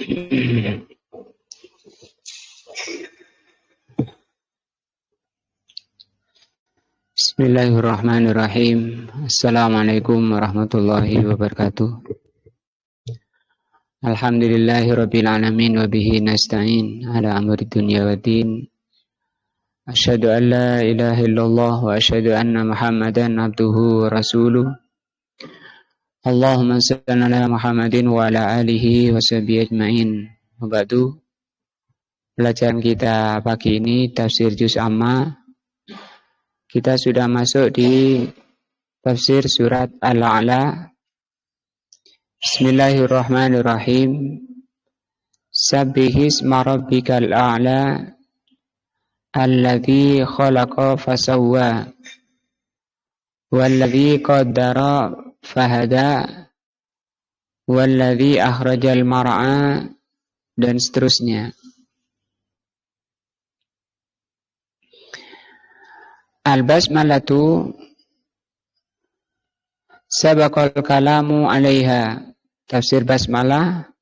Bismillahirrahmanirrahim. Assalamualaikum warahmatullahi wabarakatuh. Alhamdulillahirabbil alamin wa bihi nasta'in ala amri dunya waddin. Asyhadu an la ilaha illallah wa asyhadu anna Muhammadan abduhu wa rasuluh. Allahumma shalli ala Muhammadin wa ala alihi wa sahbihi ajmain. Wa ba'du. Pelajaran kita pagi ini tafsir juz amma. Kita sudah masuk di tafsir surat Al-A'la. Bismillahirrahmanirrahim. Sabbihisma rabbikal a'la alladzi khalaqa fasawwa walladzi qaddara fahada walladzi akhrajal mar'a, dan seterusnya. Al-basmalatu sabaqal kalamu 'alaiha. Tafsir basmalah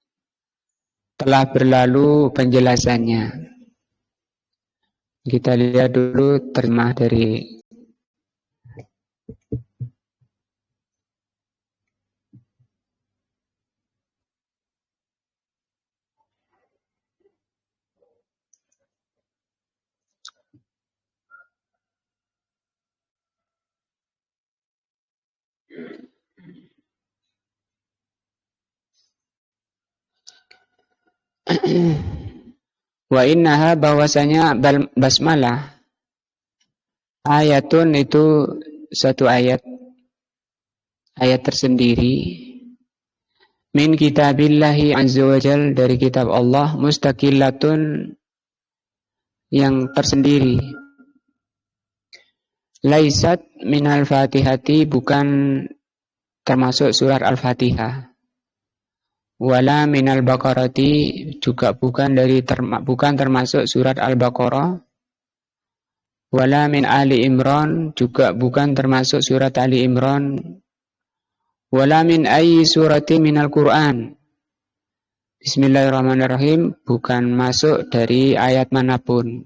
telah berlalu penjelasannya. Kita lihat dulu terjemah dari wa innaha, bahwasanya basmalah ayatun, itu satu ayat tersendiri, min kitabillahi azza wajal, dari kitab Allah, mustaqillatun, yang tersendiri, laisat minal fatihati, bukan termasuk surat Al-Fatihah, wala minal baqarati, juga bukan termasuk surat Al-Baqarah, wala min Ali Imran, juga bukan termasuk surat Ali Imran, wala min ayyi surati minal Qur'an. Bismillahirrahmanirrahim, bukan masuk dari ayat manapun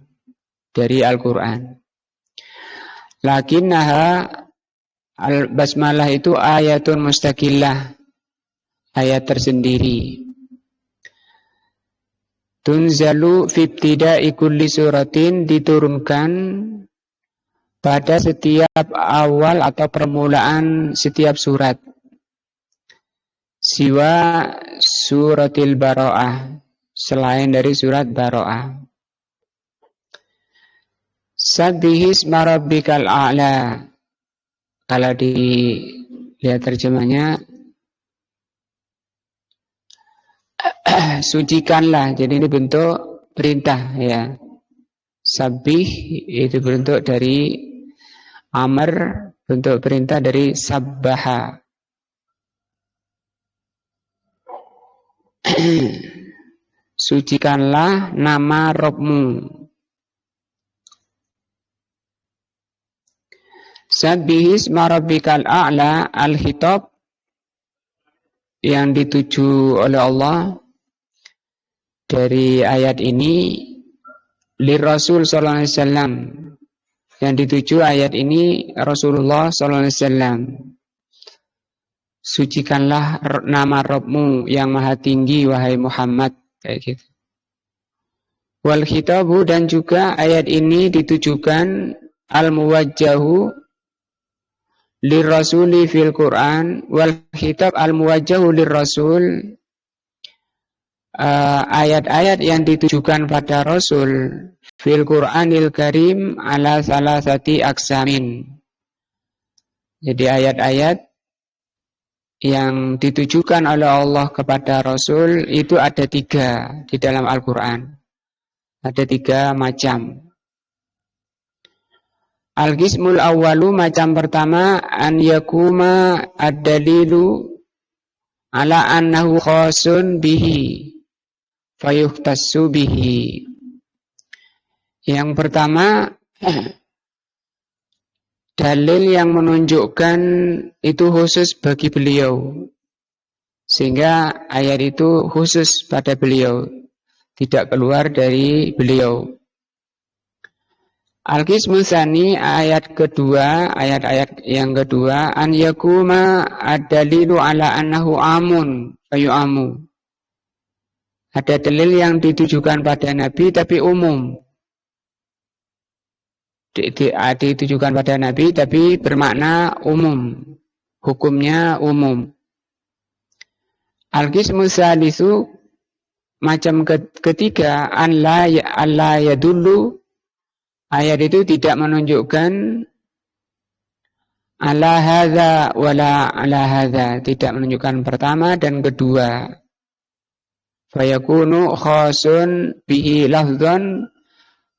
dari Al-Qur'an. Lakinnaha, al-basmalah itu ayatun mustaqillah, ayat tersendiri. Tunzalu fi ibtida'i kulli suratin, diturunkan pada setiap awal atau permulaan setiap surat. Siwa suratil Bara'ah, selain dari surat Bara'ah. Sabbihisma rabbikal a'la. Kalau dilihat terjemahnya, sucikanlah. Jadi ini bentuk perintah, ya. Sabbih itu bentuk dari amr, bentuk perintah dari sabbaha. Sucikanlah nama Rabbmu. Sabbihisma rabbikal a'la, al-khitab yang dituju oleh Allah dari ayat ini lirrasul sallallahu alaihi wasallam, yang dituju ayat ini Rasulullah sallallahu alaihi wasallam. Sucikanlah nama Rabbmu yang maha tinggi, wahai Muhammad, kayak gitu. Wal khitabu, dan juga ayat ini ditujukan al-muwajjahu lirrasuli fil Qur'an, wal khitab al-muwajjahu lirrasul, ayat-ayat yang ditujukan pada Rasul fil Qur'anil Karim ala salasati aksamin. Jadi ayat-ayat yang ditujukan oleh Allah kepada Rasul itu ada 3 di dalam Al-Quran. Ada 3 macam. Al-qismul awwalu, macam pertama, an yakuma ad-dalilu ala annahu khasun bihi fayuhtassu bihi. Yang pertama, dalil yang menunjukkan itu khusus bagi beliau, Sehingga ayat itu khusus pada beliau, tidak keluar dari beliau. Al-Qismu Tsani, ayat kedua, ayat-ayat yang kedua, an yakuma ad-dalilu ala annahu amun fayu'amu. Ada dalil yang ditujukan pada Nabi tapi umum. Ditujukan pada Nabi tapi bermakna umum. Hukumnya umum. Al-Qismu Tsalisu, macam ketiga, an la yadullu. Ayat itu tidak menunjukkan ala hadza wala ala hadza, tidak menunjukkan pertama dan kedua. Fayakunu khasun bihi lafdzan,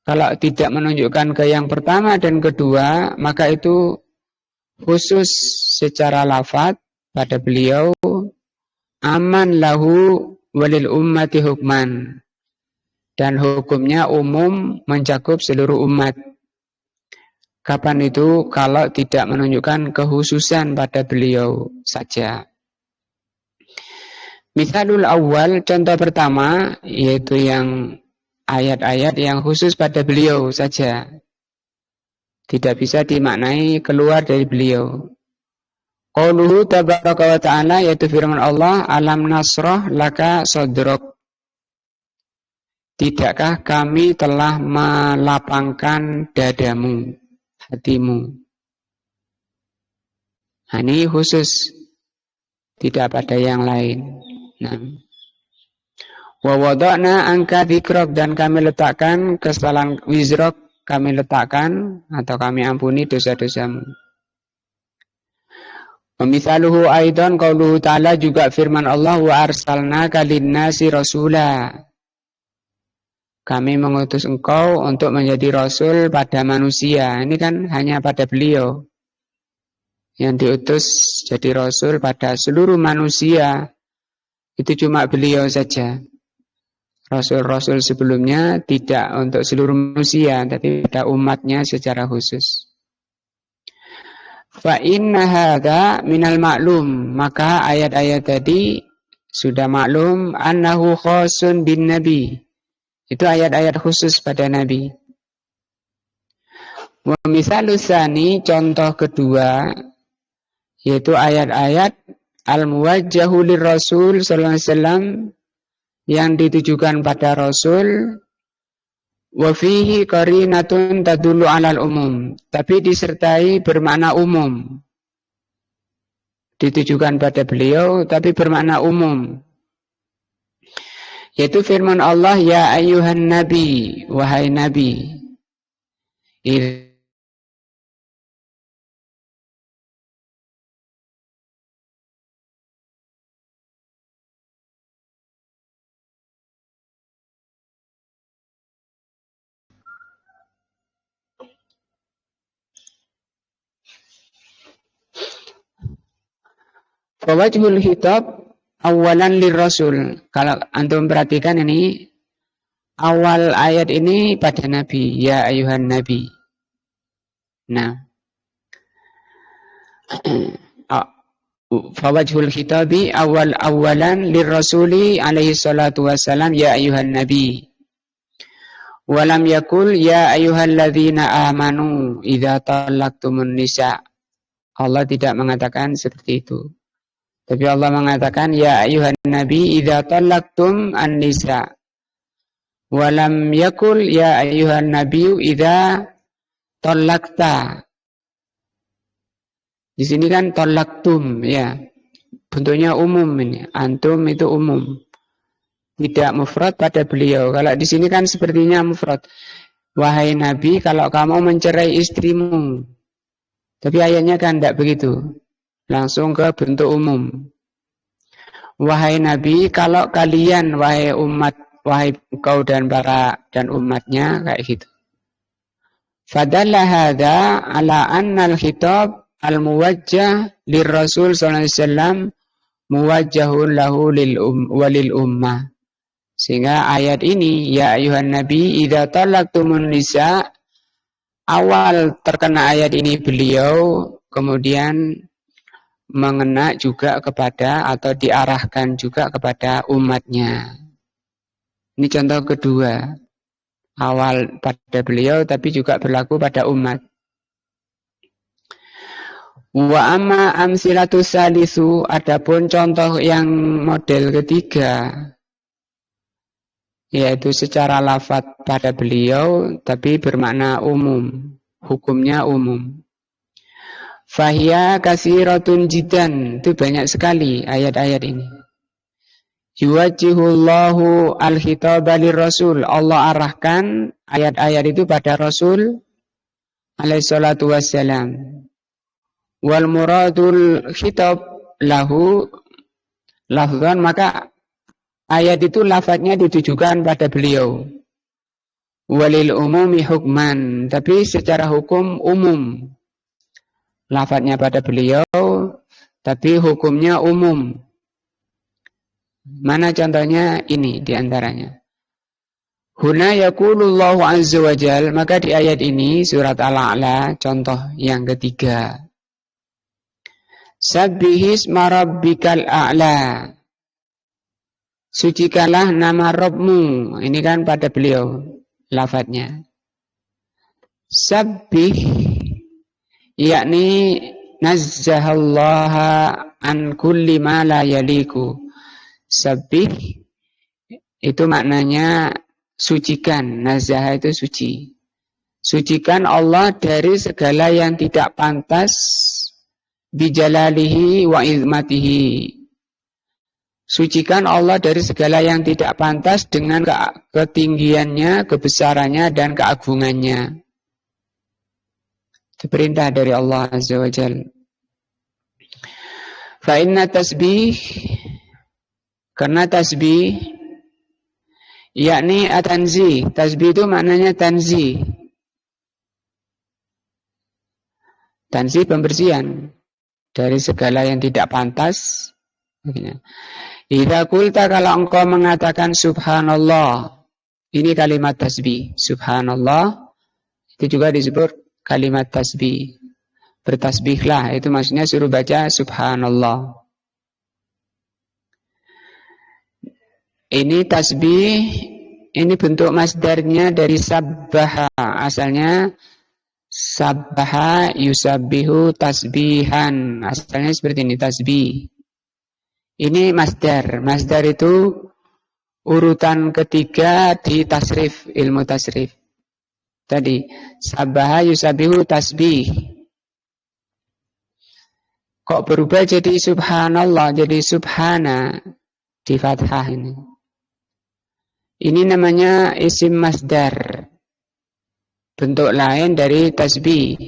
kalau tidak menunjukkan ke yang pertama dan kedua, maka itu khusus secara lafadz pada beliau, aman lahu walil ummati hukman, dan hukumnya umum mencakup seluruh umat. Kapan itu? Kalau tidak menunjukkan kekhususan pada beliau saja. Misalul awal, contoh pertama, yaitu yang ayat-ayat yang khusus pada beliau saja, tidak bisa dimaknai keluar dari beliau. Qauluhu tabaraka wa ta'ala, yaitu firman Allah, alam nasrah laka sadrak. Tidakkah kami telah melapangkan dadamu, hatimu? Nah, ini khusus, tidak pada yang lain. Nah, wa wada'na anka dzikrok, dan kami letakkan kesalahan wizrok, kami letakkan atau kami ampuni dosa-dosamu. Wa mithaluhu aidan qauluhu ta'ala, juga firman Allah, wa arsalnaka linnasi rasula. Kami mengutus engkau untuk menjadi rasul pada manusia. Ini kan hanya pada beliau. Yang diutus jadi rasul pada seluruh manusia, itu cuma beliau saja. Rasul-rasul sebelumnya tidak untuk seluruh manusia, tapi pada umatnya secara khusus. Fa inna hadza minal ma'lum, maka ayat-ayat tadi sudah maklum, annahu khasun bin nabi. Itu ayat-ayat khusus pada Nabi. Wa misalus tsani, contoh kedua, yaitu ayat-ayat al-muwajjahu lirrasul sallallahu alaihi wasallam, yang ditujukan pada Rasul, wa fihi qarinatun tadullu 'alal umum, tapi disertai bermakna umum. Ditujukan pada beliau tapi bermakna umum. Yaitu firman Allah, ya ayyuhan nabi, wahai nabi. Fawajhul khitab awalan lirrasul. Kalau antum perhatikan ini, awal ayat ini pada Nabi, ya ayuhan Nabi. Nah, fawajhul khitabi awalan lirrasuli alaihi salatu wassalam, ya ayuhan Nabi. Walam yakul ya ayyuhalladzina amanu idza talaqtumun nisa. Allah tidak mengatakan seperti itu. Tapi Allah mengatakan ya ayyuhan nabi idza talaqtum an-nisa. Walam yakul ya ayyuhan nabi idza talaqta. Di sini kan talaqtum, ya. Bentuknya umum ini. Antum itu umum. Tidak mufrad pada beliau. Kalau di sini kan sepertinya mufrad. Wahai nabi, kalau kamu mencerai istrimu. Tapi ayatnya kan tidak begitu. Langsung ke bentuk umum. Wahai Nabi, kalau kalian, wahai umat, wahai engkau dan umatnya, kayak gitu. Fadalla hadza ala anna al-khitab al-muwajjah lirrasul sallallahu alaihi wasallam muwajjahun lahu walil ummah. Sehingga ayat ini, ya ayuhan nabi idza talaqtumun nisa, awal terkena ayat ini beliau, kemudian mengena juga kepada atau diarahkan juga kepada umatnya. Ini contoh kedua. Awal pada beliau tapi juga berlaku pada umat. Wa amma amsilatus salisu, adapun contoh yang model ketiga, yaitu secara lafaz pada beliau tapi bermakna umum, hukumnya umum. Fahiya kasiratun jiddan, itu banyak sekali ayat-ayat ini. Yuwajjihullahu al-khitaba lirrasul, Allah arahkan ayat-ayat itu pada Rasul alaihi salatu wassalam. Wal muradul khitab lahu lafzan, maka ayat itu lafadznya ditujukan pada beliau. Walil umumi hukman, tapi secara hukum umum. Lafadznya pada beliau tapi hukumnya umum. Mana contohnya? Ini diantaranya. Huna yaqulullahu azza wa jal, maka di ayat ini surat Al-A'la contoh yang ketiga. Sabbihis marabbikal a'la, sucikanlah nama Rabbmu. Ini kan pada beliau lafadznya. Sabbih yakni nazzahallaha an kulli ma la yaliku. Sabbih itu maknanya sucikan, nazah itu suci. Sucikan Allah dari segala yang tidak pantas bijalalihi wa izmatihi. Sucikan Allah dari segala yang tidak pantas dengan ketinggiannya, kebesarannya dan keagungannya. Itu perintah dari Allah Azza wa Jalla. Fa inna tasbih, karena tasbih yakni at-tanzih. Tasbih itu maknanya tanzih. Tanzih pembersihan dari segala yang tidak pantas. Idza qulta, kalau engkau mengatakan subhanallah, ini kalimat tasbih. Subhanallah itu juga disebut kalimat tasbih. Bertasbihlah, itu maksudnya suruh baca subhanallah. Ini tasbih, ini bentuk masdarnya dari sabbaha. Asalnya sabbaha yusabbihu tasbihan. Asalnya seperti ini, tasbih. Ini masdar. Masdar itu urutan ketiga di tasrif, ilmu tasrif. Tadi, sabbaha yusabbihu tasbih. Kok berubah jadi subhanallah, jadi subhana di fathah ini. Ini namanya isim masdar. Bentuk lain dari tasbih.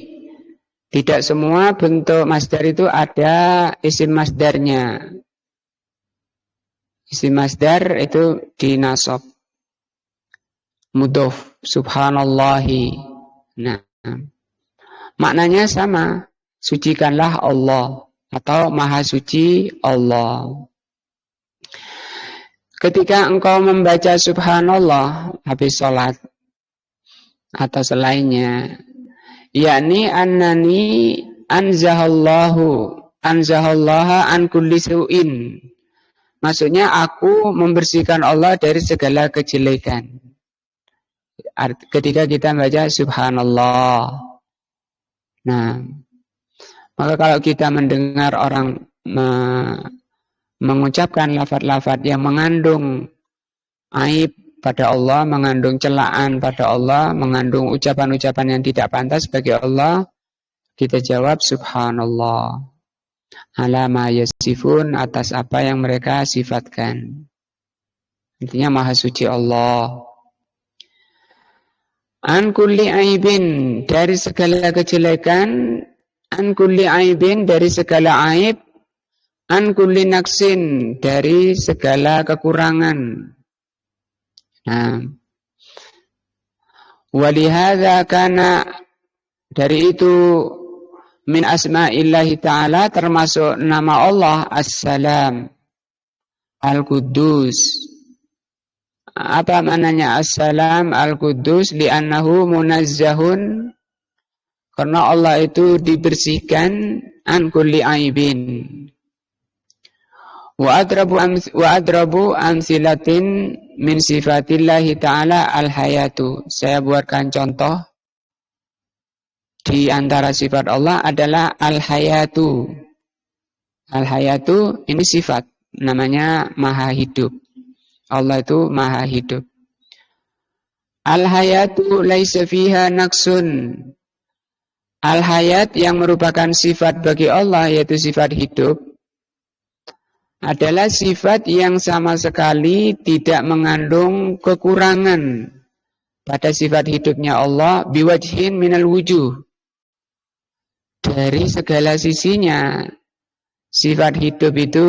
Tidak semua bentuk masdar itu ada isim masdarnya. Isim masdar itu dinasab. Mudhof, subhanallahi. Nah, maknanya sama. Sucikanlah Allah atau maha suci Allah. Ketika engkau membaca subhanallah habis sholat atau selainnya, yakni annani anzahallaha an kulli su'in. Maksudnya aku membersihkan Allah dari segala kejelekan. Ketika kita membaca subhanallah. Nah, maka kalau kita mendengar orang mengucapkan lafaz-lafaz yang mengandung aib pada Allah, mengandung celaan pada Allah, mengandung ucapan-ucapan yang tidak pantas bagi Allah, kita jawab subhanallah. Ala ma yasifun, atas apa yang mereka sifatkan. Intinya maha suci Allah. An kulli aibin, dari segala kejelekan. An kulli aibin, dari segala aib. An kulli naksin, dari segala kekurangan. Nah, walihada kana, dari itu min asma'illahi ta'ala, termasuk nama Allah As-Salam Al-Quddus. Apa maknanya As-Salam Al-Quddus? Li'annahu munazzahun, karena Allah itu dibersihkan an kulli aibin. Wa adrabu amsilatin min sifatillahi ta'ala al-hayatu. Saya buatkan contoh di antara sifat Allah adalah al-hayatu. Al-hayatu ini sifat, namanya maha hidup. Allah itu maha hidup. Al-hayatu laisa fiha naqsun. Al-hayat yang merupakan sifat bagi Allah, yaitu sifat hidup, adalah sifat yang sama sekali tidak mengandung kekurangan pada sifat hidupnya Allah biwajhin minal wujuh. Dari segala sisinya, sifat hidup itu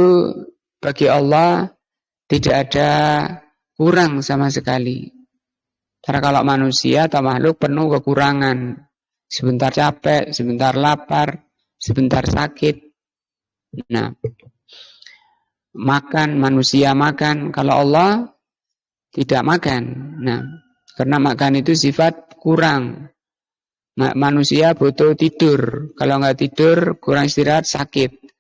bagi Allah tidak ada kurang sama sekali. Karena kalau manusia atau makhluk penuh kekurangan. Sebentar capek, sebentar lapar, sebentar sakit. Nah, makan, manusia makan. Kalau Allah tidak makan. Nah, karena makan itu sifat kurang. Manusia butuh tidur. Kalau nggak tidur, kurang istirahat, sakit.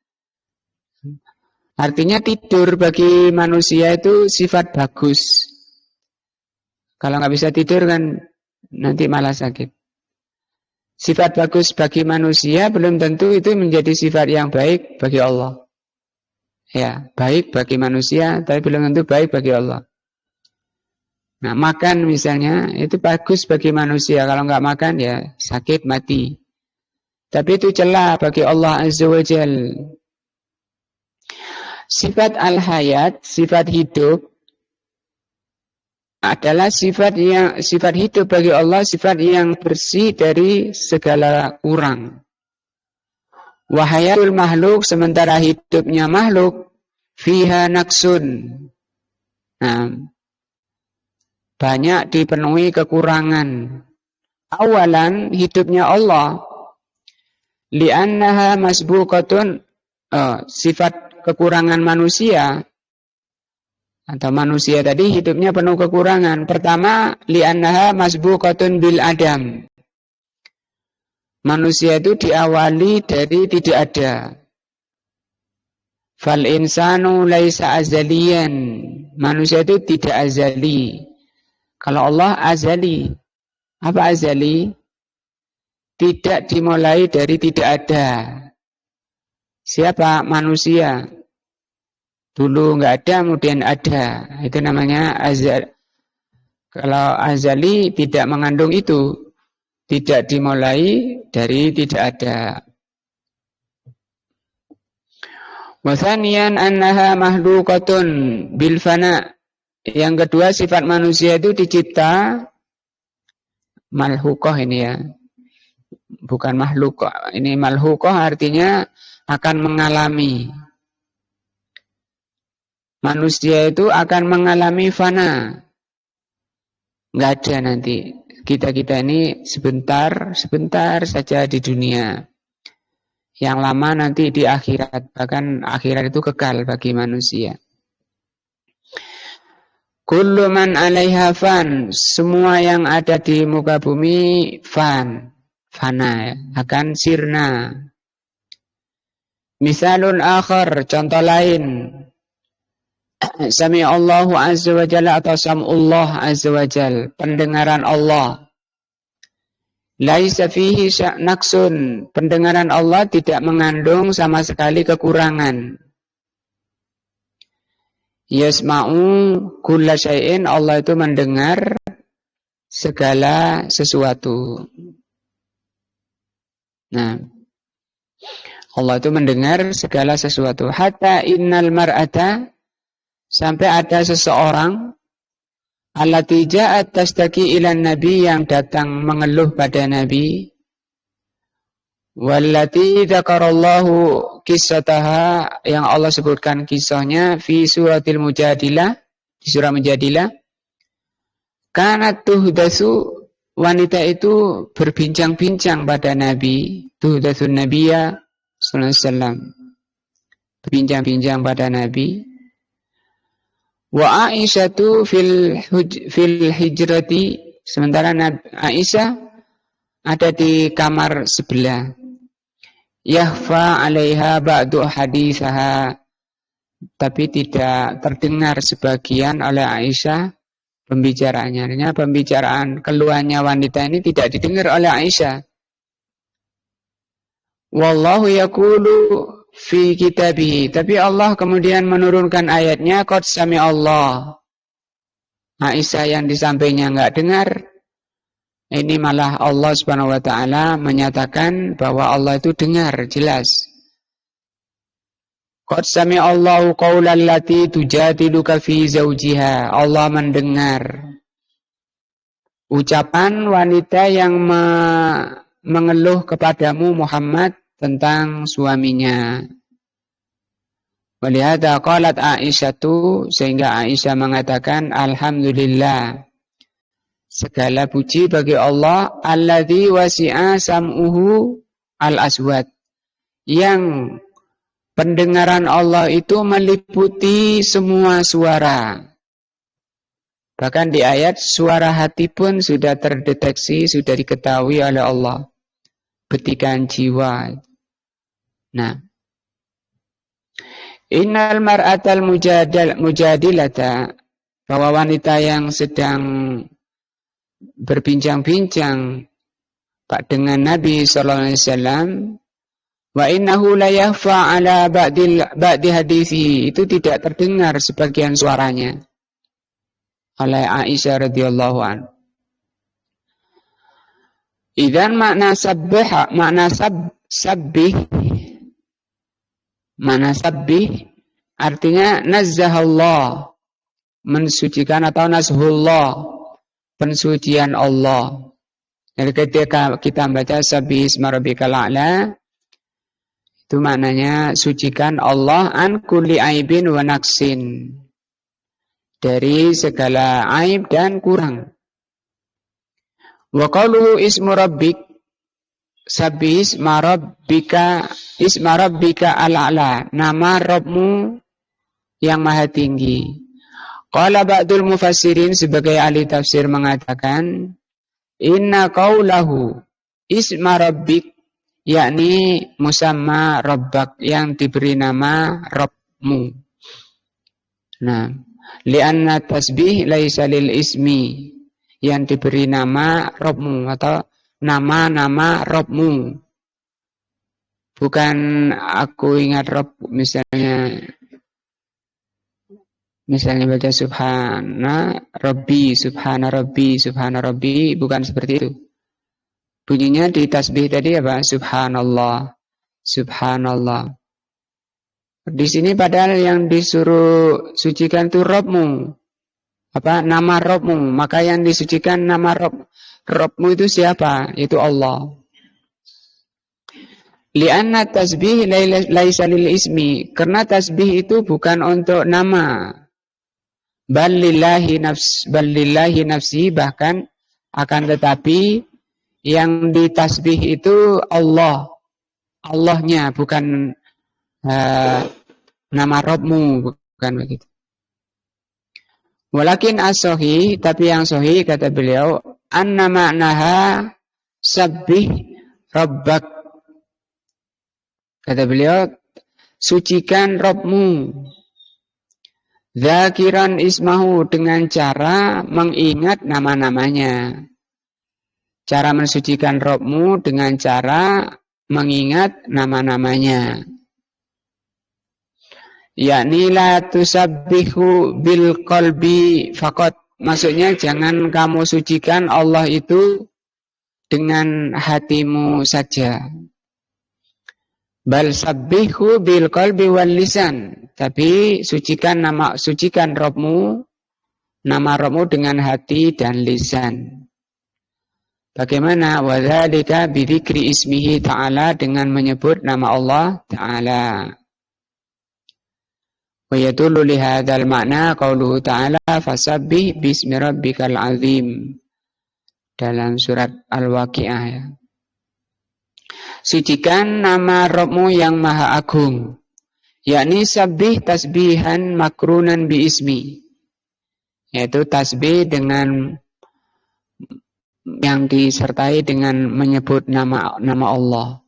Artinya tidur bagi manusia itu sifat bagus. Kalau nggak bisa tidur kan nanti malah sakit. Sifat bagus bagi manusia belum tentu itu menjadi sifat yang baik bagi Allah. Ya, baik bagi manusia, tapi belum tentu baik bagi Allah. Nah, makan misalnya, itu bagus bagi manusia. Kalau nggak makan, ya sakit, mati. Tapi itu celah bagi Allah Azza wa Jal. Sifat al-hayat, sifat hidup, adalah sifat hidup bagi Allah, sifat yang bersih dari segala kurang. Wahayatul makhluk, sementara hidupnya makhluk, fiha naqsun. Nah, banyak dipenuhi kekurangan. Awalan, hidupnya Allah, li'annaha masbuqatun, sifat kekurangan manusia, atau manusia tadi hidupnya penuh kekurangan. Pertama, li'annaha masbuqatun bil adam. Manusia itu diawali dari tidak ada. Fal insanu laisa azaliyan. Manusia itu tidak azali. Kalau Allah azali. Apa azali? Tidak dimulai dari tidak ada. Siapa? Manusia. Dulu nggak ada, kemudian ada. Itu namanya azal. Kalau azali tidak mengandung itu. Tidak dimulai dari tidak ada. Wathaniyan annaha mahlukatun bil fana. Yang kedua, sifat manusia itu dicipta malhukoh ini ya. Bukan makhluk. Ini malhukoh artinya akan mengalami. Manusia itu akan mengalami fana. Nggak ada nanti. Kita ini sebentar saja di dunia. Yang lama nanti di akhirat. Bahkan akhirat itu kekal bagi manusia. Kullu man 'alaiha fan. Semua yang ada di muka bumi fan. Fana ya. Akan sirna. Misalun akhar. Contoh lain. Sami'allahu azza wa jalla atau sam'ullah azza wa jalla, pendengaran Allah. Laisa fihi naqsun, pendengaran Allah tidak mengandung sama sekali kekurangan. Yasma'u kulla syai'in, Allah itu mendengar segala sesuatu. Nah, Allah itu mendengar segala sesuatu. Hatta innal mar'ata, sampai ada seseorang allati ja'at tastaki ilan nabi, yang datang mengeluh pada nabi, wallati dzakarallahu qissataha, yang Allah sebutkan kisahnya fi suratil mujadilah, di surah Mujadilah. Kanat tuhdasu, wanita itu berbincang-bincang pada nabi, tuhdasun nabiyya sallallahu alaihi wasallam, berbincang-bincang pada nabi. Wa Aisyatu fil hijrati, sementara Aisyah ada di kamar sebelah. yahfa 'alaiha ba'du hadisaha, tapi tidak terdengar sebagian oleh Aisyah pembicaraannya. Artinya pembicaraan keluhannya wanita ini tidak didengar oleh Aisyah. Wallahu yaqulu fi kitabihi, tapi Allah kemudian menurunkan ayatnya qad sami Allah. Aisyah yang di sampingnya enggak dengar, ini malah Allah Subhanahu wa taala menyatakan bahwa Allah itu dengar jelas. Qad sami Allahu qaulal lati tujadiluka fi zawjiha. Allah mendengar ucapan wanita yang mengeluh kepadamu Muhammad tentang suaminya. Walihada qalat Aisyatu, sehingga Aisyah mengatakan alhamdulillah, segala puji bagi Allah alladzi wasi'a sam'uhu al-aswad, yang pendengaran Allah itu meliputi semua suara. Bahkan di ayat suara hati pun sudah terdeteksi, sudah diketahui oleh Allah. Betikan jiwa. Nah, innal mar'atal mujadilata, bahwa wanita yang sedang berbincang-bincang Pak dengan Nabi sallallahu alaihi wasallam, wa innahu la yahfa ala ba'di hadisi, itu tidak terdengar sebagian suaranya oleh Aisyah radhiyallahu anha. Idzan makna sabbih, makna sabbih artinya nazzahallah, mensucikan, atau nazhullah, pensucian Allah. Jadi ketika kita membaca sabbih isma rabbikal a'la, itu maknanya sucikan Allah an kulli aibin wa naqsin, dari segala aib dan kurang. Wa qaluhu ismu rabbik, sabbih isma rabbika al-a'la, nama Rabbmu yang maha tinggi. Qala ba'dul mufassirin, sebagai ahli tafsir mengatakan, inna qaulahu isma rabbik, yakni musamma rabbak, yang diberi nama Rabbmu. Nah, li'anna tasbih laisa lil ismi, yang diberi nama Rabbmu atau nama-nama Rabbmu. Bukan aku ingat Rabb, misalnya baca subhana rabbi, subhana rabbi, subhana rabbi, bukan seperti itu. Bunyinya di tasbih tadi apa? Subhanallah, subhanallah. Di sini padahal yang disuruh sucikan itu Rabbmu, apa, nama Rabbmu. Maka yang disucikan nama Rabbmu itu siapa? Itu Allah. Li'anna tasbih laisa lil ismi, karena tasbih itu bukan untuk nama. Ballillahi nafsi, bahkan akan tetapi yang ditasbih itu Allah, Allahnya, bukan nama Rabbmu, bukan begitu. Walakin as-sahih, tapi yang sahih kata beliau, anna ma'naha sabbih rabbak. Kata beliau, sucikan Rabbmu. Zakiran ismahu, dengan cara mengingat nama-namanya. Cara mensucikan Rabbmu dengan cara mengingat nama-namanya. Yakni la tusabbihu bil qalbi faqat. Maksudnya jangan kamu sucikan Allah itu dengan hatimu saja. Bal sabbihu bil qalbi wal lisan. Tapi sucikan Rabbmu, nama Rabbmu dengan hati dan lisan. Bagaimana? Wa dzalika bi dzikri ismihi ta'ala, dengan menyebut nama Allah ta'ala. Wa yadullu li hadzal ma'na qauluhu ta'ala fasabbih bismi rabbikal azim, dalam surat Al-Waqiah ya. Sucikan nama Rabbmu yang maha agung, yakni sabbih tasbihan makrunan bi ismi, yaitu tasbih dengan yang disertai dengan menyebut nama Allah.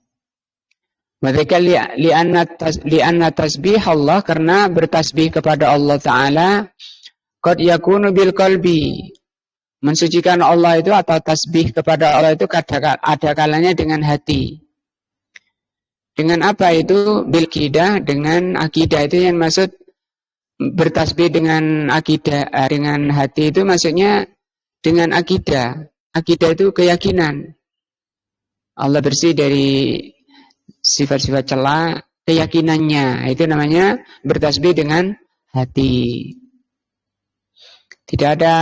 Mereka li'anna tasbih Allah, karena bertasbih kepada Allah Ta'ala qad yakunu bil qalbi, mensucikan Allah itu atau tasbih kepada Allah itu ada kalanya dengan hati. Dengan apa itu? Bil akidah, dengan akidah. Itu yang maksud bertasbih dengan akidah, dengan hati itu maksudnya dengan akidah. Akidah itu keyakinan. Allah bersih dari sifat-sifat cela, keyakinannya. Itu namanya bertasbih dengan hati. Tidak ada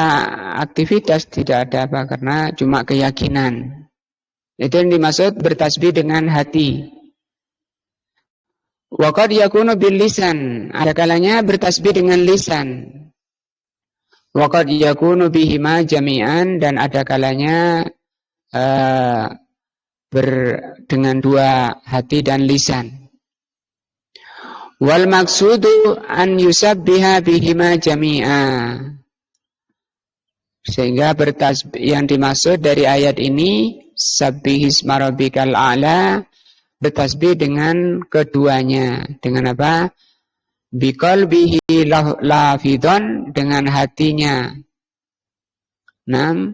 aktivitas, tidak ada apa, karena cuma keyakinan. Itu yang dimaksud bertasbih dengan hati. Wa qad yakunu bil lisan, ada kalanya bertasbih dengan lisan. Wa qad yakunu bihima jami'an, dan ada kalanya dengan dua hati dan lisan. Wal maksudu an yusabbiha bihima jami'a, sehingga yang dimaksud dari ayat ini sabbihisma rabbikal a'la, bertasbih dengan keduanya. Dengan apa? Biqalbihi lafidhon, dengan hatinya. 6.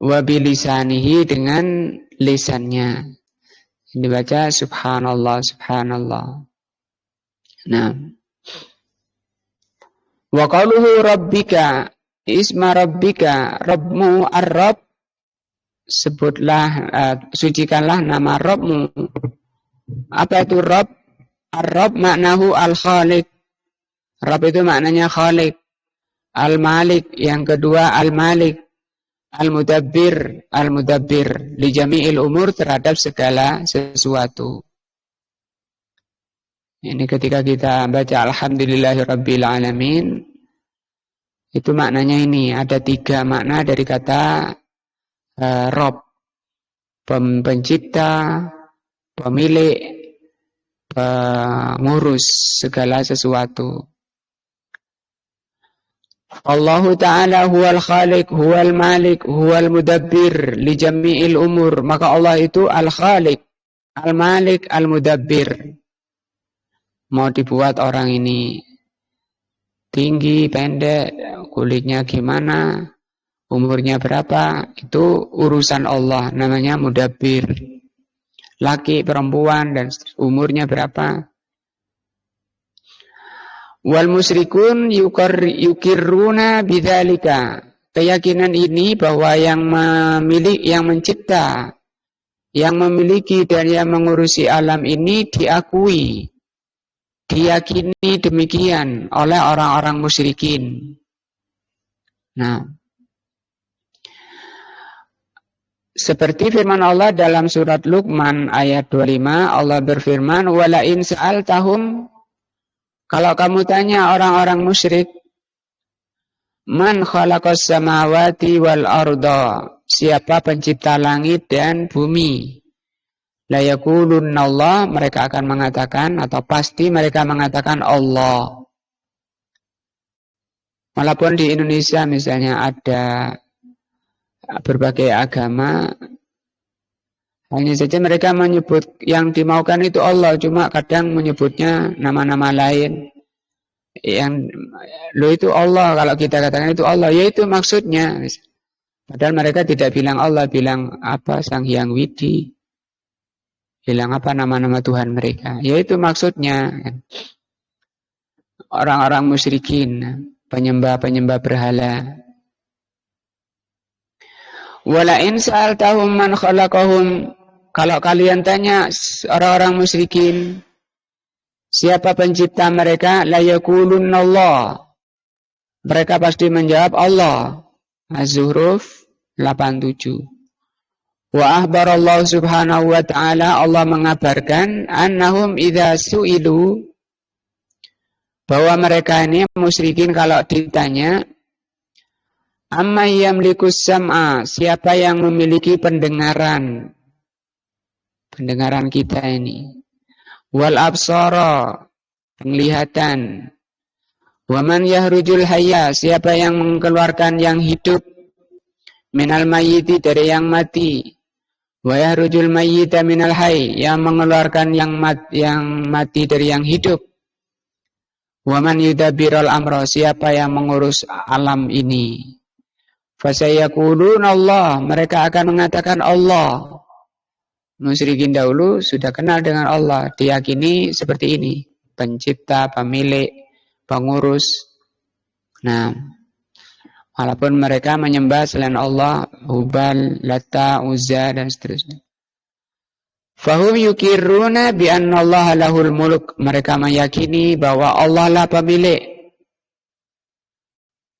Wabilisanihi, dengan lisannya. Ini baca subhanallah, subhanallah. Nah, wa qauluhu rabbika, isma rabbika, Rabbmu ar-Rabb, sebutlah, sucikanlah nama Rabbmu. Apa itu Rabb? Ar-Rabb maknahu al-Khaliq. Rabb itu maknanya Khaliq. Al-Malik, yang kedua Al-Malik. Al-Mudabbir, Al-Mudabbir li jami'il umur, terhadap segala sesuatu. Ini ketika kita baca alhamdulillahirabbil alamin, itu maknanya ini, ada 3 makna dari kata Rabb. Pencipta, pemilik, pengurus segala sesuatu. Allah Ta'ala huwal khaliq, huwal malik, huwal mudabbir li jami'il umur. Maka Allah itu al-khaliq, al-malik, al-mudabbir. Mau dibuat orang ini tinggi, pendek, kulitnya gimana, umurnya berapa, itu urusan Allah, namanya mudabbir. Laki, perempuan, dan umurnya berapa. Wal musyrikun yukirruna bidzalika. Keyakinan ini bahwa yang mencipta, yang memiliki dan yang mengurusi alam ini diakui, diyakini demikian oleh orang-orang musyrikin. Nah, seperti firman Allah dalam surat Luqman ayat 25, Allah berfirman, "Wala in sa'altahum", kalau kamu tanya orang-orang musyrik, "Man khalaqas samawati wal arda", siapa pencipta langit dan bumi? La yaqulunna Allah, mereka akan mengatakan, atau pasti mereka mengatakan Allah. Walaupun di Indonesia misalnya ada berbagai agama, hanya saja mereka menyebut yang dimaukan itu Allah, cuma kadang menyebutnya nama-nama lain. Yang lo itu Allah, kalau kita katakan itu Allah, ya itu maksudnya. Padahal mereka tidak bilang Allah, bilang apa, Sang Hyang Widi, bilang apa nama-nama Tuhan mereka. Ya itu maksudnya. Orang-orang musyrikin, penyembah-penyembah berhala. Wala in sa'altahum man khalaqahum, kalau kalian tanya orang-orang musyrikin, siapa pencipta mereka? La yaqulunna Allah, mereka pasti menjawab Allah. Az-Zuhruf 87. Wa akhbarallahu subhanahu wa ta'ala, Allah mengabarkan, annahum idza su'ilu, bahwa mereka ini musyrikin kalau ditanya, amma yamlikus sam'a, siapa yang memiliki pendengaran kita ini, wal absara, penglihatan, waman yahrujul hayya, siapa yang mengeluarkan yang hidup, minal mayyiti, dari yang mati, Wa yahrujul mayyita minal hayy, yang mengeluarkan yang mati dari yang hidup. Wa man yudabbirul amra, siapa yang mengurus alam ini. Fasayaquluna Allah, mereka akan mengatakan Allah. Musyrikin dahulu sudah kenal dengan Allah, diyakini seperti ini, pencipta, pemilik, pengurus. Nah, walaupun mereka menyembah selain Allah, Hubal, Lata, Uzza, dan seterusnya. Fahum yukiruna bi anna Allah lahul muluk. Mereka meyakini bahwa Allah lah pemilik.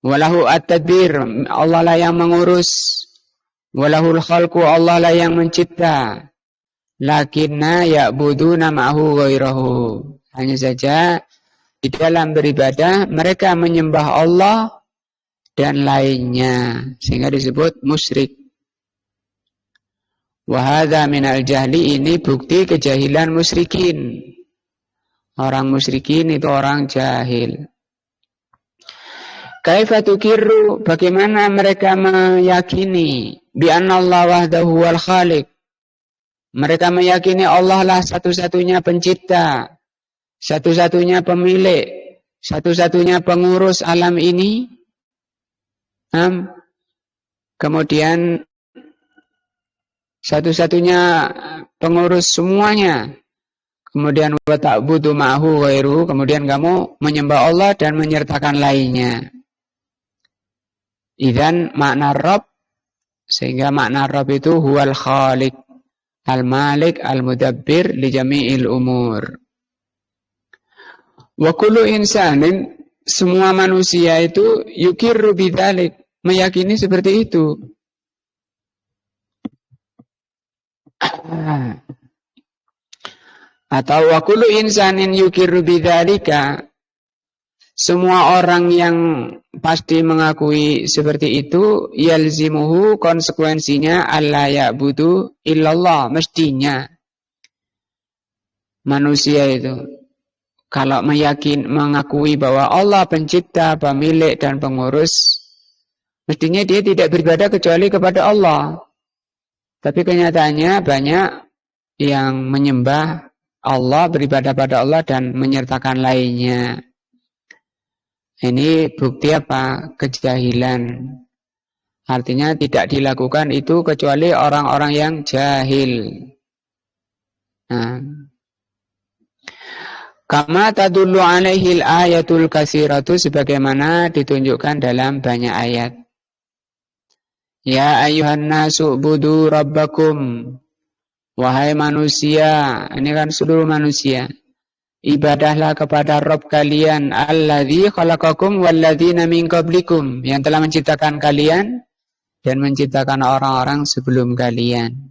Walahu at-tadbir, Allah lah yang mengurus. Walahul khalqu, Allah lah yang mencipta. Lakinna ya'buduna ma'hu ghairahu. Hanya saja di dalam beribadah mereka menyembah Allah dan lainnya, sehingga disebut musyrik. Wa hadza minal jahli, ini bukti kejahilan musyrikin. Orang musyrikin itu orang jahil. Kaifa tuqirru, bagaimana mereka meyakini bi anna Allah wahdahu wal khaliq. Mereka meyakini Allah lah satu-satunya pencipta, satu-satunya pemilik, satu-satunya pengurus alam ini. Kemudian satu-satunya pengurus semuanya. Kemudian wa ta'budu ma'hu ghairu, kemudian kamu menyembah Allah dan menyertakan lainnya. Idzan makna Rabb, sehingga makna Rabb itu huwal khaliq, al-malik, al-mudabbir li jami'il umur. Wa kullu insanin, semua manusia itu yukirru bidzalik, meyakini seperti itu. Atau wa kullu insanin yukirru bidzalika, semua orang yang pasti mengakui seperti itu, yalzimuhu, konsekuensinya alla ya'budu illallah, mestinya manusia itu kalau mengakui bahwa Allah pencipta, pemilik dan pengurus, mestinya dia tidak beribadah kecuali kepada Allah. Tapi kenyataannya banyak yang menyembah Allah, beribadah pada Allah dan menyertakan lainnya. Ini bukti apa? Kejahilan. Artinya tidak dilakukan itu kecuali orang-orang yang jahil. Nah. Kama tadullu alaihil ayatul katsiratu, sebagaimana ditunjukkan dalam banyak ayat. Ya ayyuhan nasu ubudu rabbakum, wahai manusia, ini kan seluruh manusia, ibadahlah kepada Rabb kalian, alladzi khalaqakum walladzina min qablikum, yang telah menciptakan kalian dan menciptakan orang-orang sebelum kalian.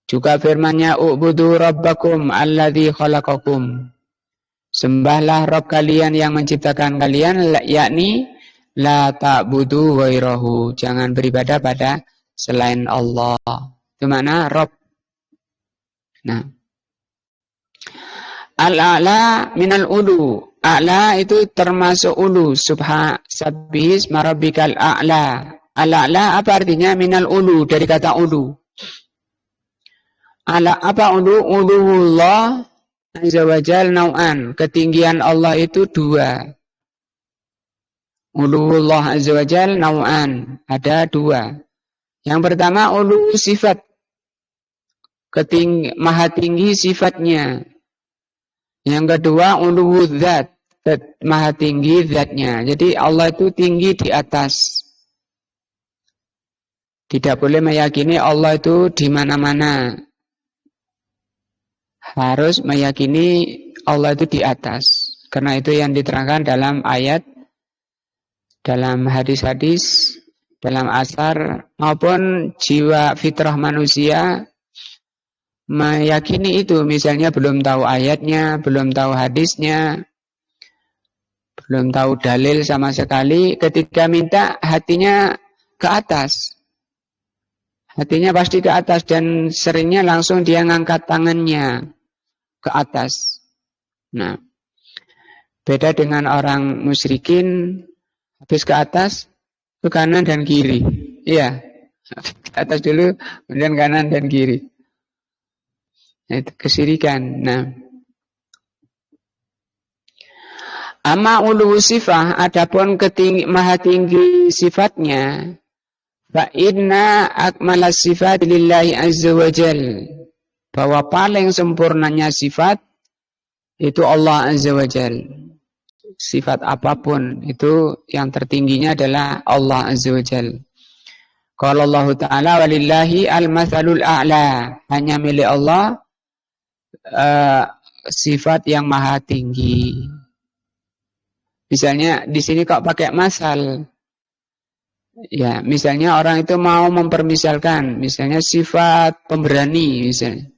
Juga firman-Nya, ubudu rabbakum alladzi khalaqakum, sembahlah Rabb kalian yang menciptakan kalian, yakni la ta'budu ghairahu, jangan beribadah pada selain Allah. Itu makna Rabb. Nah, al-a'la minal ulu, a'la itu termasuk ulu, sabbihis marabbikal a'la. Al-a'la apa artinya? Minal ulu, dari kata ulu. Ala apa ulu? Uluhullah azza wajal nau'an, ketinggian Allah itu dua. Uluhullah azza wajal nau'an, ada dua. Yang pertama ulu sifat, maha tinggi sifatnya. Yang kedua ulu zat, maha tinggi zatnya. Jadi Allah itu tinggi di atas. Tidak boleh meyakini Allah itu di mana-mana. Harus meyakini Allah itu di atas. Karena itu yang diterangkan dalam ayat, dalam hadis-hadis, dalam asar, maupun jiwa fitrah manusia meyakini itu. Misalnya belum tahu ayatnya, belum tahu hadisnya, belum tahu dalil sama sekali, ketika minta hatinya ke atas. Hatinya pasti ke atas dan seringnya langsung dia ngangkat tangannya ke atas. Nah, beda dengan orang musyrikin, habis ke atas, ke kanan dan kiri. Iya. Atas dulu, kemudian kanan dan kiri. Itu kesyirikan. Nah, amma ulu sifah, adapun maha tinggi sifatnya, fa inna akmalas sifat lillahi azza wa jal, bahwa paling sempurnanya sifat itu Allah azza wa jal. Sifat apapun itu yang tertingginya adalah Allah azza wa jal. Qala Allah Ta'ala walillahi al-mathalul a'la, hanya milik Allah sifat yang maha tinggi. Misalnya di sini kok pakai masal. Ya, misalnya orang itu mau mempermisalkan, misalnya sifat pemberani misalnya.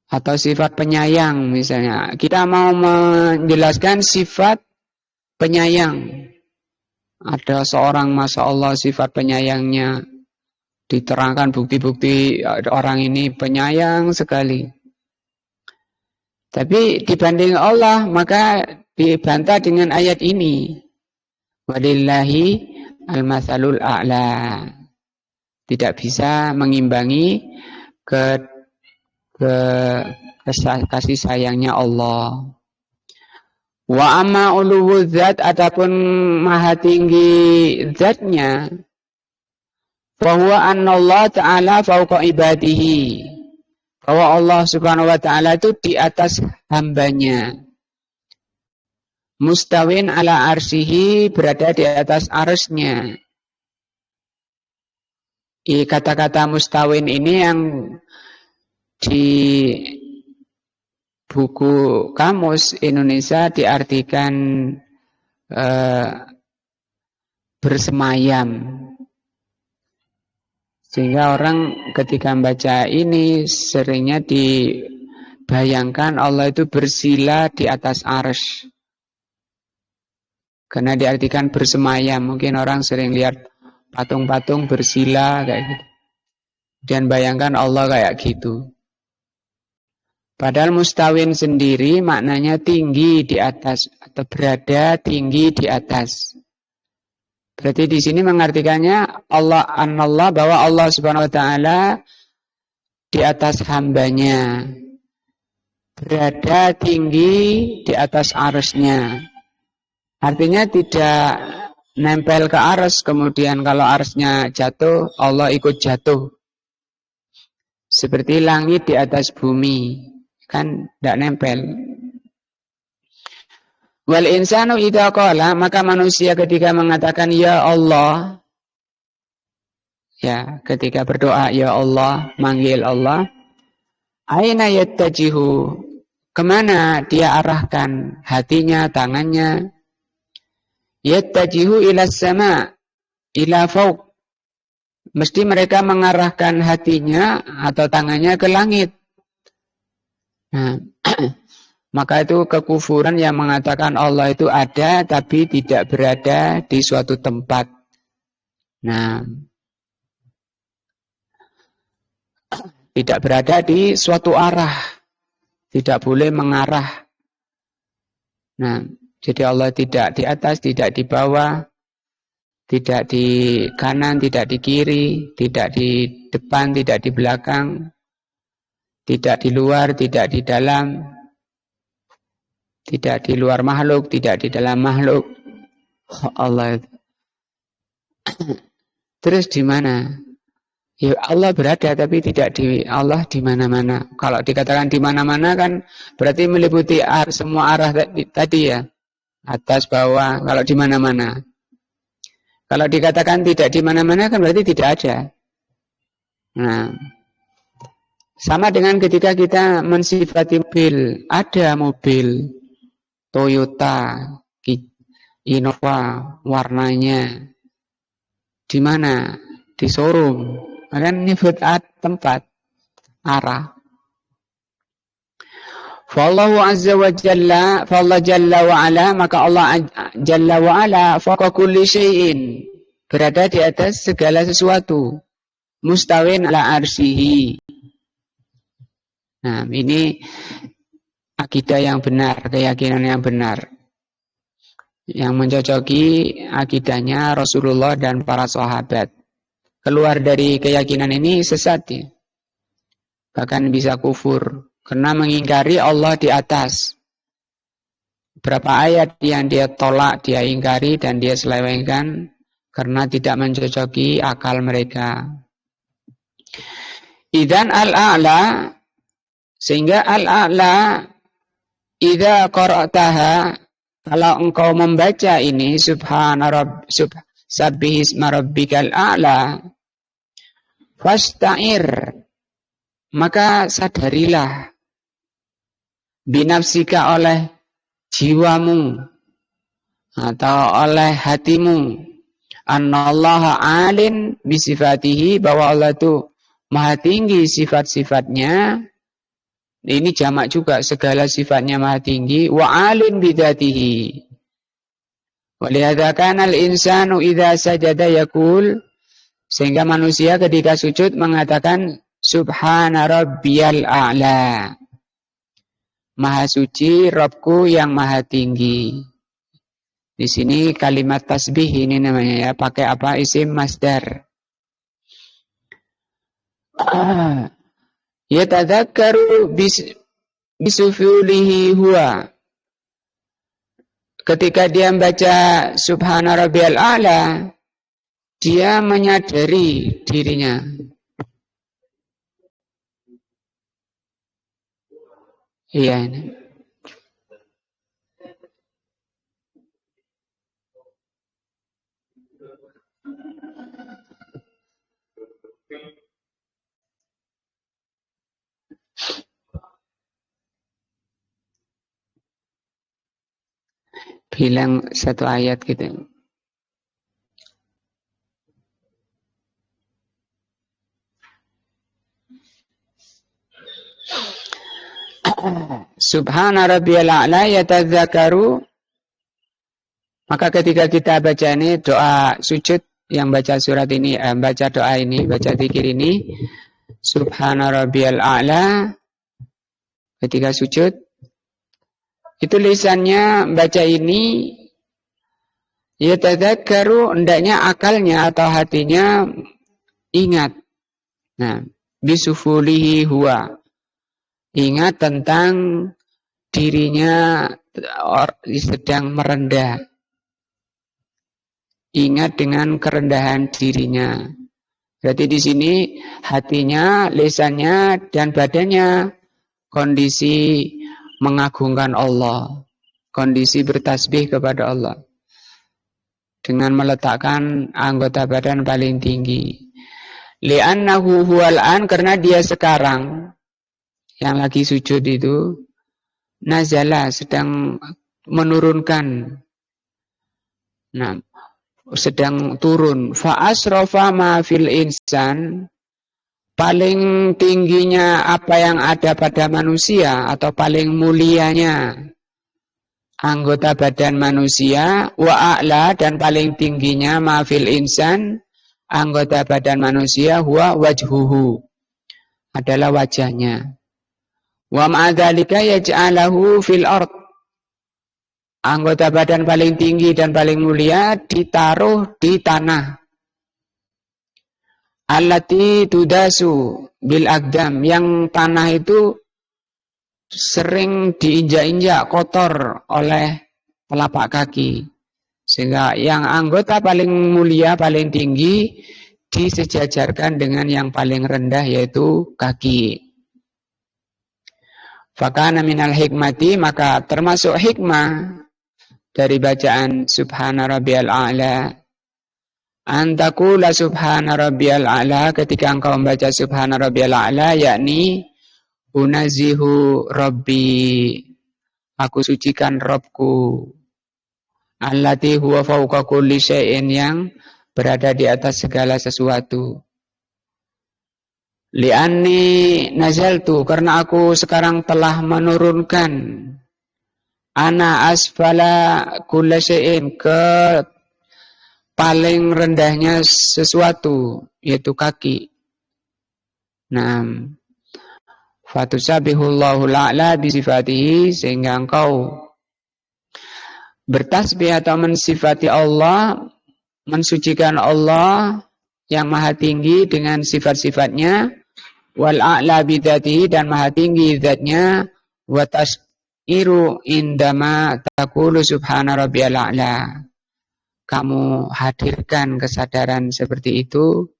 Atau sifat penyayang misalnya. Kita mau menjelaskan sifat penyayang. Ada seorang Masya Allah sifat penyayangnya, diterangkan bukti-bukti orang ini penyayang sekali. Tapi dibanding Allah maka dibantah dengan ayat ini. Walillahi al-mathalul a'la. Tidak bisa mengimbangi kasih sayangnya Allah. Wa amma uluwu zat, adapun maha tinggi zatnya, bahwa Allah Ta'ala fauqa ibadihi, bahwa Allah Subhanahu wa Ta'ala itu di atas hambanya. Mustawin ala arsihi, berada di atas arsnya. Kata-kata mustawin ini yang di buku Kamus Indonesia diartikan bersemayam. Sehingga orang ketika membaca ini seringnya dibayangkan Allah itu bersila di atas arsy. Karena diartikan bersemayam. Mungkin orang sering lihat patung-patung bersila kayak gitu. Dan bayangkan Allah kayak gitu. Padahal mustawin sendiri maknanya tinggi di atas atau berada tinggi di atas. Berarti di sini mengartikannya Allah bahwa Allah Subhanahu wa Ta'ala di atas hambanya, berada tinggi di atas arsy-Nya. Artinya tidak nempel ke arsy, kemudian kalau arsy-Nya jatuh, Allah ikut jatuh. Seperti langit di atas bumi. Kan tidak nempel. Wal insanu idza qala, maka manusia ketika mengatakan ya Allah, ya ketika berdoa ya Allah, manggil Allah, aina yattajihu, kemana dia arahkan hatinya, tangannya? Yattajihu ila sama, ila fauq, mesti mereka mengarahkan hatinya atau tangannya ke langit. Nah, maka itu kekufuran yang mengatakan Allah itu ada tapi tidak berada di suatu tempat. Nah, tidak berada di suatu arah. Tidak boleh mengarah. Nah, jadi Allah tidak di atas, tidak di bawah, tidak di kanan, tidak di kiri, tidak di depan, tidak di belakang, tidak di luar, tidak di dalam, tidak di luar makhluk, tidak di dalam makhluk. Allah itu. Terus di mana? Ya Allah berada tapi tidak di Allah di mana-mana. Kalau dikatakan di mana-mana kan berarti meliputi semua arah tadi ya. Atas, bawah, kalau di mana-mana. Kalau dikatakan tidak di mana-mana kan berarti tidak ada. Nah, sama dengan ketika kita mensifati mobil, ada mobil Toyota, Innova, warnanya di mana? Di showroom. Kan nyebut tempat, arah. Fallahu azza wa jalla, fallahu jalla wa ala, maka Allah jalla wa ala fawqa kulli syai'in, berada di atas segala sesuatu. Mustawin ala arsyihi. Nah, ini akidah yang benar, keyakinan yang benar, yang mencocoki akidahnya Rasulullah dan para sahabat. keluar dari keyakinan ini sesat ya. Bahkan bisa kufur karena mengingkari Allah di atas. Berapa ayat yang dia tolak, dia ingkari dan dia selewengkan karena tidak mencocoki akal mereka. Idzan al-a'la, sehingga al-a'la idza qara'taha, kalau engkau membaca ini sabbihisma rabbikal a'la, fasta'ir, maka sadarilah binafsika oleh jiwamu atau oleh hatimu, annallaha alin bisifatihi, bahwa Allah itu maha tinggi sifat-sifatnya. Ini jamak juga, segala sifatnya maha tinggi. Wa alin bidatihi. Walihadza kana al-insanu idza sajada yaqul, sehingga manusia ketika sujud mengatakan subhana rabbiyal a'la, maha suci Rabbku yang maha tinggi. Di sini kalimat tasbih ini namanya ya, pakai apa? Isim masdar. Yatadzakkaru bisufulihi huwa, ketika dia membaca subhana rabbiyal a'la, dia menyadari dirinya. Iya ini. Bilang satu ayat gitu. Subhana rabbiyal a'la yatadzakaru, maka ketika kita baca ini doa sujud, yang baca surat ini, baca doa ini, baca zikir ini, subhana rabbiyal a'la, ketika sujud itu lisannya baca ini, yatadzakaru, hendaknya akalnya atau hatinya ingat. Nah, bisufulihi huwa, ingat tentang dirinya sedang merendah. Ingat dengan kerendahan dirinya. Berarti di sini hatinya, lisannya dan badannya kondisi mengagungkan Allah, kondisi bertasbih kepada Allah dengan meletakkan anggota badan paling tinggi. Li'annahu huwal an, karena dia sekarang yang lagi sujud itu nazala, sedang menurunkan, nah, sedang turun. Fa asrafa ma fil insan, paling tingginya apa yang ada pada manusia atau paling mulianya anggota badan manusia, wa a'la, dan paling tingginya ma fil insan anggota badan manusia, huwa wajhuhu, adalah wajahnya. Wa ma'adzalika yaj'alahu fil ard, anggota badan paling tinggi dan paling mulia ditaruh di tanah. Allati tudasu bil aqdam, yang tanah itu sering diinjak-injak, kotor oleh telapak kaki. Sehingga yang anggota paling mulia, paling tinggi disejajarkan dengan yang paling rendah, yaitu kaki. Fakana minal hikmati, maka termasuk hikmah dari bacaan subhana rabbiyal a'la, antakula subhana rabbiyal a'la, ketika engkau membaca subhana rabbiyal a'la, yakni unazihu rabbi, aku sucikan Rabbku, allati huwa fawqa kulli syai'in, yang berada di atas segala sesuatu. Li'anni nazaltu, karena aku sekarang telah menurunkan, ana asfala kulli syai'in, ke paling rendahnya sesuatu, yaitu kaki. Nah, fatusabihullahu la'la bisifatihi, sehingga engkau bertasbih atau mensifati Allah, mensucikan Allah yang maha tinggi dengan sifat-sifatnya, wal a'la bidzatihi dan maha tinggi zatnya, wa tas'iru indama taqulu subhana rabbiyal a'la. Kamu hadirkan kesadaran seperti itu.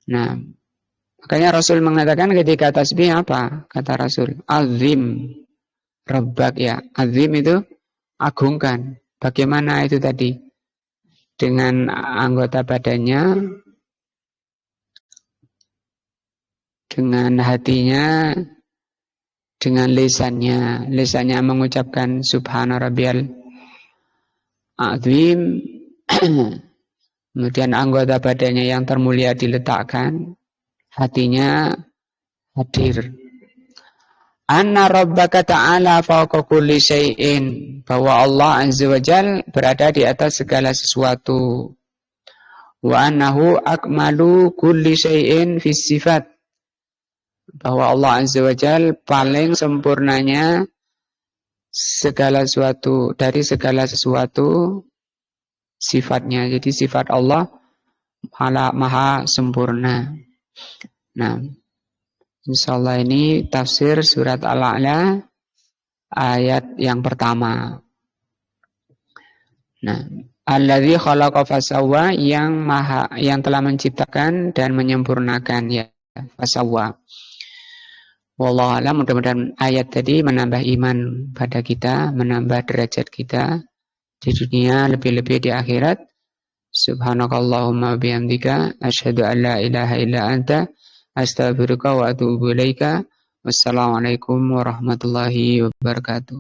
Nah, makanya Rasul mengatakan ketika tasbih apa? Kata Rasul, azim rabbak, ya. Azim itu agungkan. Bagaimana itu tadi? Dengan anggota badannya, dengan hatinya, dengan lisannya. Lisannya mengucapkan subhana rabbiyal azim. Kemudian anggota badannya yang termulia diletakkan, hatinya hadir. Anna rabbaka ta'ala fawqa kulli syai'in, bahwa Allah azza wa jal berada di atas segala sesuatu. Wa annahu akmalu kulli syai'in fis sifat, bahwa Allah azza wa jal paling sempurnanya segala sesuatu, dari segala sesuatu sifatnya. Jadi sifat Allah maha sempurna. Nah, insyaallah ini tafsir surat Al-A'la ayat yang pertama. Nah, alladzi khalaqa fasawwa, yang telah menciptakan dan menyempurnakan, ya, fasawwa. Wallahu a'lam. Mudah-mudahan ayat tadi menambah iman pada kita, menambah derajat kita di dunia, lebih-lebih di akhirat. Subhanakallahumma bihamdika asyhadu an la ilaha illa anta astaghfiruka wa atubu ilaika. Wassalamualaikum warahmatullahi wabarakatuh.